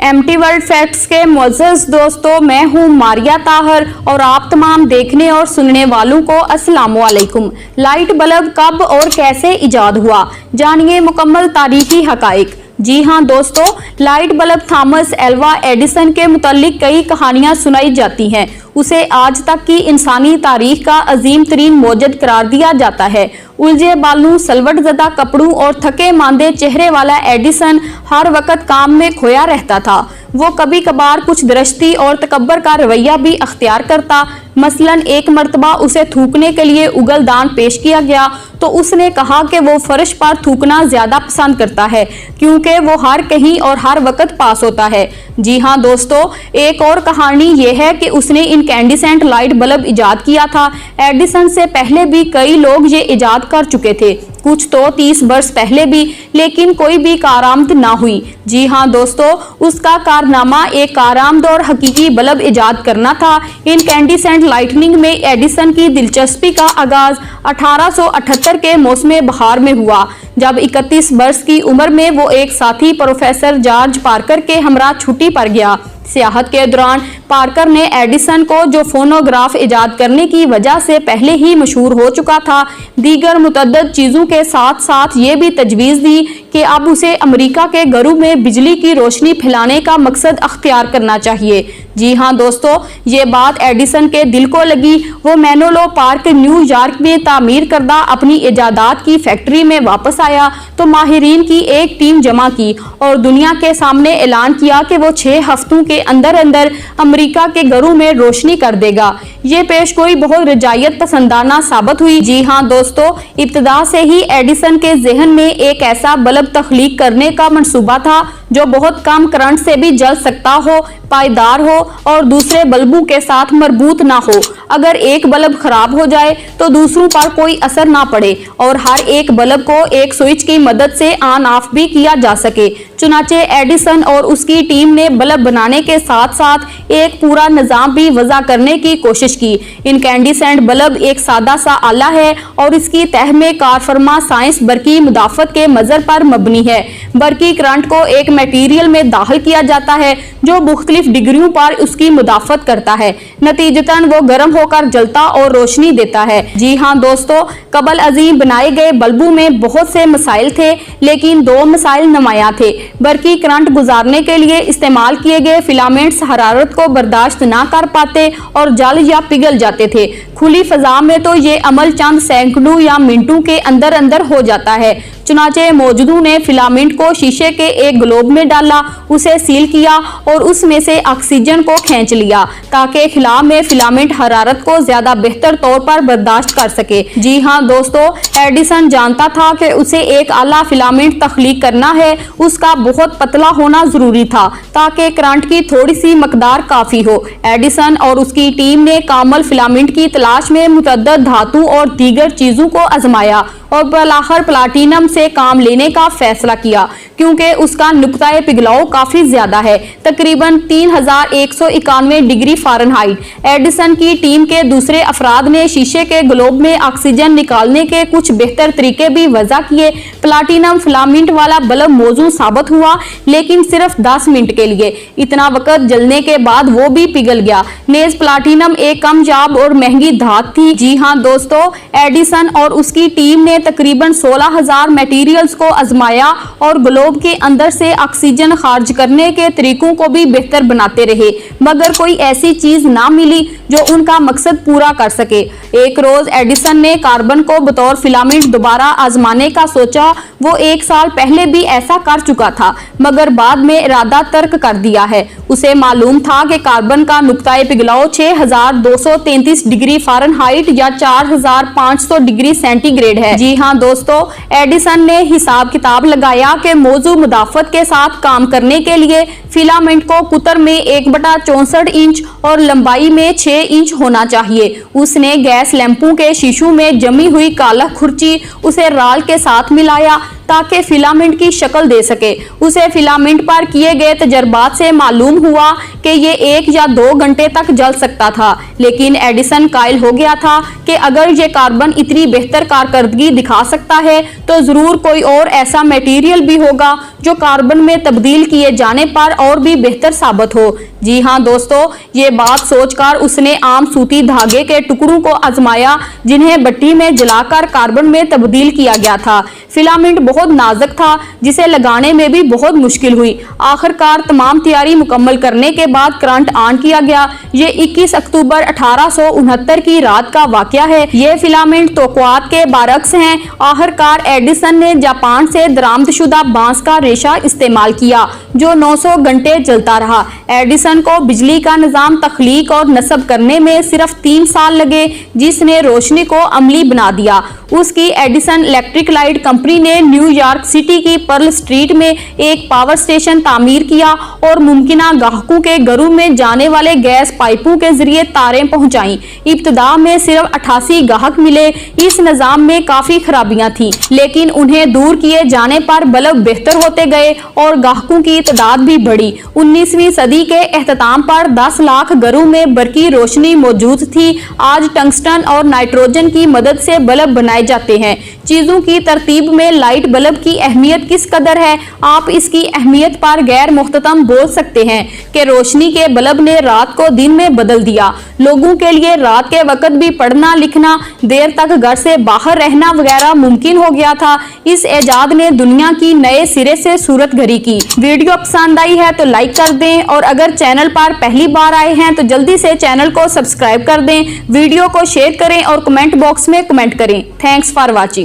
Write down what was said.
MT world facts के मुअज़्ज़ज़ दोस्तों, मैं हूं मारिया ताहर और आप तमाम देखने और सुनने वालों को अस्सलाम वालेकुम। लाइट बल्ब कब और कैसे इजाद हुआ, जानिए मुकम्मल तारीखी हकाइक। जी हाँ दोस्तों, light bulb Thomas Alva Edison के मुतालिक कई कहानियां सुनाई जाती हैं। उसे आज तक की इंसानी तारीख का अजीम तरीन मौजद करार दिया जाता है। उलझे बालों, सलवट ज़दा कपड़ों और थके मांदे चेहरे वाला एडिसन हर वक्त काम में खोया रहता था। वो कभी कभार कुछ दरश्ती और तकब्बर का रवैया भी अख्तियार करता। मसलन एक मर्तबा उसे थूकने के लिए उगलदान पेश किया गया तो उसने कहा कि वो फर्श पर थूकना ज्यादा पसंद करता है क्योंकि वो हर कहीं और हर वक्त पास होता है। जी हाँ दोस्तों, एक और कहानी ये है कि उसने इनकैंडिसेंट लाइट बल्ब इजाद किया था। एडिसन से पहले भी कई लोग ये इजाद कर चुके थे, कुछ तो 30 वर्ष पहले भी, लेकिन कोई भी कारआमद ना हुई। जी हाँ दोस्तों, उसका कारनामा एक कारआमद और हकीकी बल्ब इजाद करना था। इनकैंडिसेंट लाइटनिंग में एडिसन की दिलचस्पी का आगाज 1878 के मौसम बहार में हुआ, जब 31 वर्ष की उम्र में वो एक साथी प्रोफेसर जॉर्ज पार्कर के हमरा छुट्टी पर गया। सियाहत के दौरान पार्कर ने एडिसन को, जो फोनोग्राफ इजाद करने की वजह से पहले ही मशहूर हो चुका था, दीगर मुतअद्दिद चीज़ों के साथ साथ ये भी तजवीज़ दी कि अब उसे अमेरिका के घरों में बिजली की रोशनी फैलाने का मकसद अख्तियार करना चाहिए। जी हाँ दोस्तों, ये बात एडिसन के दिल को लगी। वो मैनोलो पार्क न्यूयॉर्क में तामीर करदा अपनी इजादात की फैक्ट्री में वापस आया तो माहिरीन की एक टीम जमा की और दुनिया के सामने ऐलान किया कि वो 6 हफ्तों के अंदर अंदर अमेरिका के घरों में रोशनी कर देगा। ये पेशगोई बहुत रजायत पसंदाना साबित हुई। जी हाँ दोस्तों, इब्तिदा से ही एडिसन के जहन में एक ऐसा बल्ब तख्लीक करने का मंसूबा था जो बहुत कम करंट से भी जल सकता हो, पायदार हो और दूसरे बल्बों के साथ मरबूत ना हो। अगर एक बल्ब खराब हो जाए तो दूसरों पर कोई असर ना पड़े और हर एक बल्ब को एक स्विच की मदद से ऑन ऑफ भी किया जा सके। चुनाचे एडिसन और उसकी टीम ने बल्ब बनाने के साथ साथ एक पूरा निजाम भी वज़ा करने की कोशिश की। इनकैंडिसेंट बल्ब एक सादा सा आला है और इसकी तह में कारफरमा साइंस बरकी मुदाफत के मजर पर मबनी है। बरकी करंट को एक मटेरियल में दाखिल किया जाता है जो मुख्तलिफ डिग्रियों पर उसकी मुदाफत करता है। नतीजतन वो गर्म होकर जलता और रोशनी देता है। जी हाँ दोस्तों, कबल अजीम बनाए गए बल्बों में बहुत से मसाइल थे, लेकिन 2 मसाइल नुमायां थे। बरकी करंट गुजारने के लिए इस्तेमाल किए गए फिलामेंट्स हरारत को बर्दाश्त ना कर पाते और जल या पिघल जाते थे। खुली फजा में तो ये अमल चंद सेकंडों या मिनटों के अंदर अंदर हो जाता है। चुनाचे मौजूदों ने फिलामेंट को शीशे के एक ग्लोब में डाला, उसे सील किया और उसमें से ऑक्सीजन को खींच लिया ताकि खिला में फिलामेंट हरारत को ज्यादा बेहतर तौर पर बर्दाश्त कर सके। जी हाँ दोस्तों, एडिसन जानता था कि उसे एक आला फिलामेंट तख्लीक करना है। उसका बहुत पतला होना जरूरी था ताकि करंट की थोड़ी सी मकदार काफी हो। एडिसन और उसकी टीम ने कामल फिलामेंट की तलाश में मुतअद्दिद धातु और दीगर चीजों को आजमाया और बलाखिर प्लाटिनम से काम लेने का फैसला किया क्योंकि उसका नुक्ताए पिघलाव काफी ज्यादा है, तकरीबन 3191 डिग्री फ़ारेनहाइट। एडिसन की टीम के दूसरे अफराद ने शीशे के ग्लोब में ऑक्सीजन निकालने के कुछ बेहतर तरीके भी वज़ा किए। प्लाटिनम फिलामेंट वाला बल्ब मौजू साबित हुआ, लेकिन सिर्फ 10 मिनट के लिए। इतना वक्त जलने के बाद वो भी पिघल गया। नेज प्लाटिनम एक कमयाब और महंगी धात थी। जी हाँ दोस्तों, एडिसन और उसकी टीम ने तकरीबन 16,000 मटेरियल्स को आजमाया और ग्लोब के अंदर से ऑक्सीजन खारिज करने के तरीकों को भी बेहतर बनाते रहे, मगर कोई ऐसी चीज ना मिली जो उनका मकसद पूरा कर सके। एक रोज एडिसन ने कार्बन को बतौर फिलामेंट दोबारा आजमाने का सोचा। वो 1 साल पहले भी ऐसा कर चुका था, मगर बाद में इरादा तर्क कर दिया है। उसे मालूम था कि कार्बन का नुक्ताए पिघलाव 6233 डिग्री फ़ारेनहाइट या 4500 डिग्री सेंटीग्रेड है। जी हाँ दोस्तों, एडिसन ने हिसाब किताब लगाया कि मौजू मुदाफत के साथ काम करने के लिए फिलामेंट को कुतर में 1/64 इंच और लंबाई में 6 इंच होना चाहिए। उसने गैस लैंपों के शीशों में जमी हुई काला खुर्ची उसे राल के साथ मिलाया ताकि फिलामेंट की शक्ल दे सके। उसे फिलामेंट पर किए गए तजर्बात से मालूम हुआ कि ये 1 या 2 घंटे तक जल सकता था, लेकिन एडिसन कायल हो गया था कि अगर ये कार्बन इतनी बेहतर कारकर्दगी दिखा सकता है तो जरूर कोई और ऐसा मटेरियल भी होगा जो कार्बन में तब्दील किए जाने पर और भी बेहतर साबित हो। जी हाँ दोस्तों, ये बात सोचकर उसने आम सूती धागे के टुकड़ों को आजमाया जिन्हें भट्टी में जलाकर कार्बन में तब्दील किया गया था। फिलामेंट बहुत नाजुक था जिसे लगाने में भी बहुत मुश्किल हुई। आखिरकार तमाम तैयारी मुकम्मल करने के बाद करंट ऑन किया गया। ये 21 अक्टूबर 1869 की रात का वाकया है। ये फिलामेंट तोक़ुआत के बारक्स हैं। आखिरकार एडिसन ने जापान से दरामदशुदा बांस का रेशा इस्तेमाल किया जो 900 घंटे जलता रहा। एडिसन को बिजली का निज़ाम तख्लीक और नस्ब करने में सिर्फ 3 साल लगे, जिसने रोशनी को अमली बना दिया। उसकी एडिसन इलेक्ट्रिक लाइट कंपनी ने न्यूयॉर्क सिटी की पर्ल स्ट्रीट में एक पावर स्टेशन तामीर किया और मुमकिना ग्राहकों के घरों में जाने वाले गैस पाइपों के जरिए तारें पहुंचाई। इब्तदा में सिर्फ 88 ग्राहक मिले। इस निज़ाम में काफी खराबियां थी, लेकिन उन्हें दूर किए जाने पर बल्ब बेहतर होते गए और ग्राहकों की तादाद भी बढ़ी। 19वीं सदी के एख्तिताम पर 10 लाख घरों में बरकी रोशनी मौजूद थी। आज टंगस्टन और नाइट्रोजन की मदद से बल्ब बनाए जाते हैं। चीजों की तरतीब में लाइट बल्ब की अहमियत किस कदर है, आप इसकी अहमियत पर गैर मुख्ततम बोल सकते हैं कि रोशनी के बल्ब ने रात को दिन में बदल दिया। लोगों के लिए रात के वक्त भी पढ़ना लिखना, देर तक घर से बाहर रहना वगैरह मुमकिन हो गया था। इस इजाद ने दुनिया की नए सिरे से सूरत घड़ी की। वीडियो पसंद आई है तो लाइक कर दें और अगर चैनल पर पहली बार आए हैं तो जल्दी से चैनल को सब्सक्राइब कर दें। वीडियो को शेयर करें और कमेंट बॉक्स में कमेंट करें। Thanks for watching.